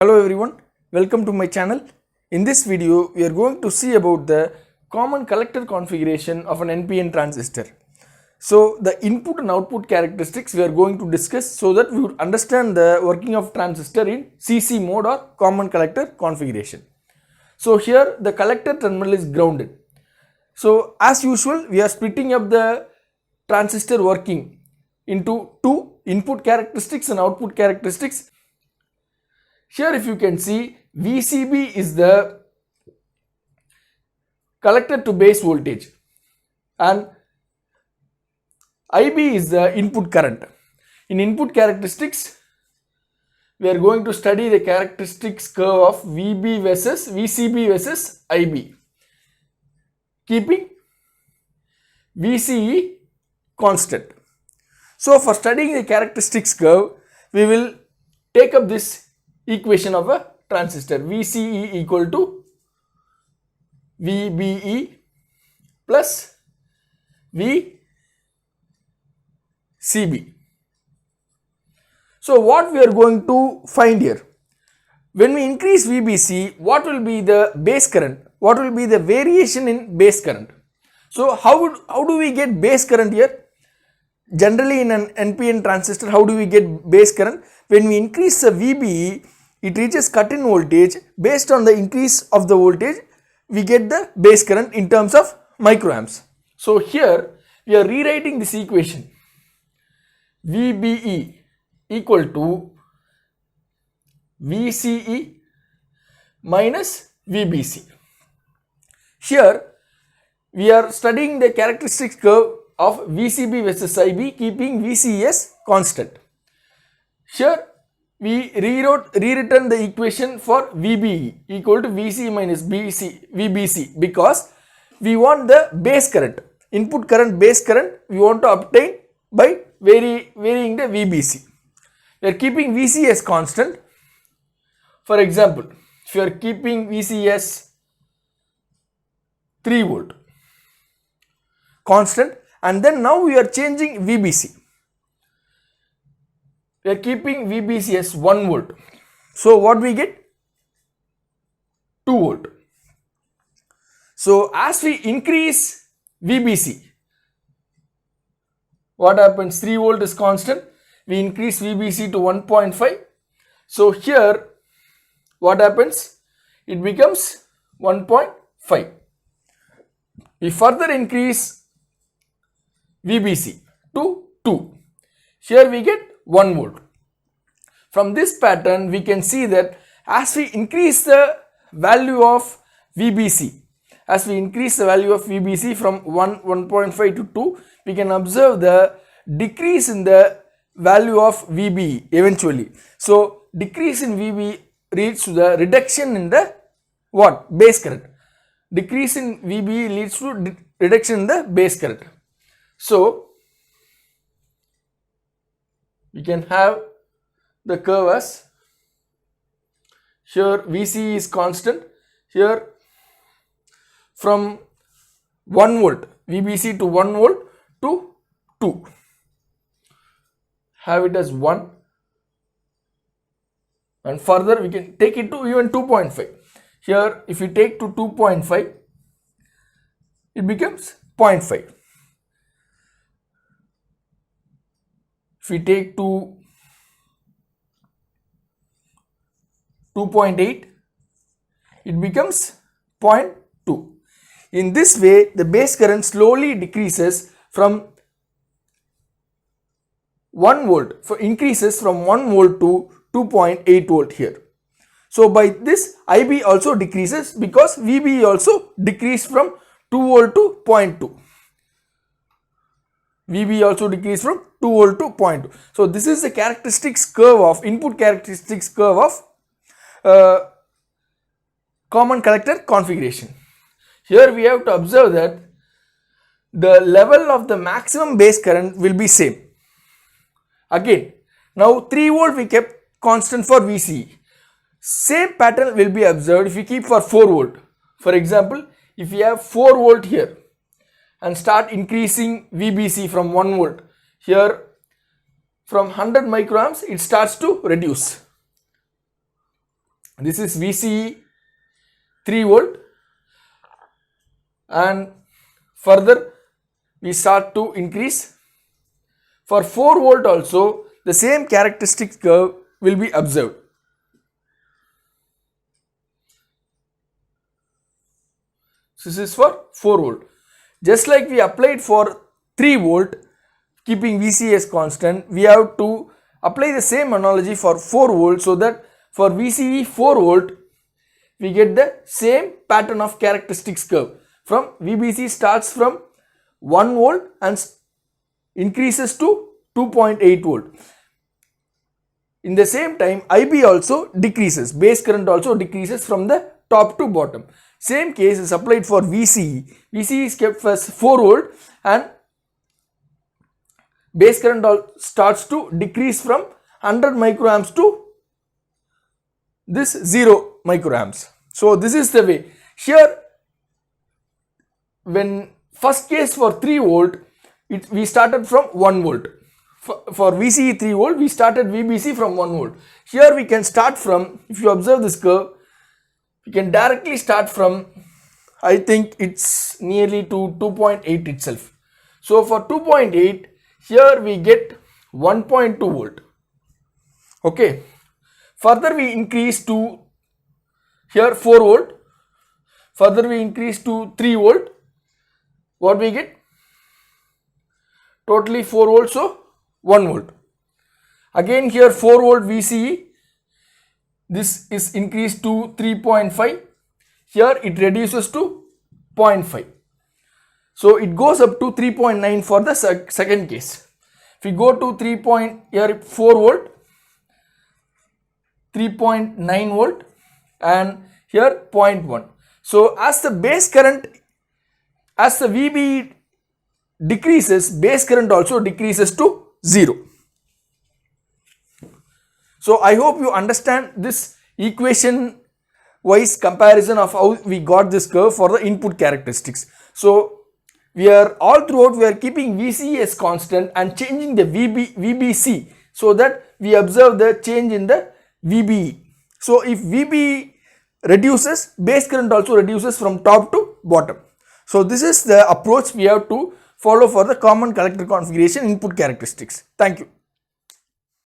Hello everyone, welcome to my channel. In this video, we are going to see about the common collector configuration of an NPN transistor. So the input and output characteristics we are going to discuss so that we would understand the working of transistor in CC mode or common collector configuration. So here the collector terminal is grounded. So as usual, we are splitting up the transistor working into two input characteristics and output characteristics. Here if you can see, VCB is the collector to base voltage and IB is the input current. In input characteristics, we are going to study the characteristics curve of VB versus VCB versus IB, keeping VCE constant. So for studying the characteristics curve, we will take up this equation of a transistor. VCE equal to VBE plus VCB. So what we are going to find here, when we increase VBC, what will be the base current? What will be the variation in base current? So how do we get base current here? Generally in an NPN transistor, how do we get base current? When we increase the VBE, it reaches cut-in voltage. Based on the increase of the voltage, we get the base current in terms of microamps. So here we are rewriting this equation. VBE equal to VCE minus VBC. Here we are studying the characteristics curve of VCB versus IB, keeping VCE as constant. Here we rewritten the equation for VBE equal to VCE minus VBC because we want the base current, input current, base current we want to obtain by varying the VBC. We are keeping VCE as constant. For example, if you are keeping VCE as 3 volt constant, and then now we are changing VBC. We are keeping VBC as 1 volt. So what we get? 2 volt. So as we increase VBC, what happens? 3 volt is constant. We increase VBC to 1.5. So here what happens? It becomes 1.5. We further increase VBC to 2. Here we get 1 volt. From this pattern we can see that as we increase the value of VBC, from 1.5 to 2, we can observe the decrease in the value of VBE eventually. So decrease in VBE leads to the reduction in the base current. Decrease in VBE leads to reduction in the base current. So we can have the curve as here VCE is constant, here from 1 volt VBC to 1 volt to 2, have it as 1, and further we can take it to even 2.5. Here if we take to 2.5, it becomes 0.5. If we take to 2.8, it becomes 0.2. In this way, the base current slowly decreases from 1 volt, increases from 1 volt to 2.8 volt here. So by this IB also decreases because VB also decreased from 2 volt to 0.2. VB also decreased from 2 volt to 0.2. So this is the characteristics curve of input characteristics curve of common collector configuration. Here we have to observe that the level of the maximum base current will be same. Again, now 3 volt we kept constant for VCE. Same pattern will be observed if we keep for 4 volt. For example, if we have 4 volt here and start increasing VBC from 1 volt, here from 100 microamps it starts to reduce. This is VCE 3 volt, and further we start to increase. For 4 volt also the same characteristic curve will be observed. This is for 4 volt. Just like we applied for 3 volt, keeping VCE as constant, we have to apply the same analogy for 4 volt, so that for VCE 4 volt we get the same pattern of characteristics curve. From VBC starts from 1 volt and increases to 2.8 volt. In the same time, IB also decreases, base current also decreases from the top to bottom. Same case is applied for VCE. VCE is kept as 4 volt and base current starts to decrease from 100 microamps to this 0 microamps. So this is the way. Here, when first case for 3 volt, we started from 1 volt. For VCE 3 volt, we started VBC from 1 volt. Here we can start from, if you observe this curve, we can directly start from, I think it's nearly to 2.8 itself. So for 2.8, here we get 1.2 volt. Okay. Further we increase to here 4 volt. Further we increase to 3 volt. What we get? Totally 4 volts, so 1 volt. Again here 4 volt VCE. This is increased to 3.5. Here it reduces to 0.5. So it goes up to 3.9 for the second case. If we go to 4 volt, 3.9 volt, and here 0.1. So as the base current, as the VB decreases, base current also decreases to 0. So I hope you understand this equation wise comparison of how we got this curve for the input characteristics. So we are all throughout we are keeping VCE as constant and changing the VBC, so that we observe the change in the VBE. So if VBE reduces, base current also reduces from top to bottom. So this is the approach we have to follow for the common collector configuration input characteristics. Thank you.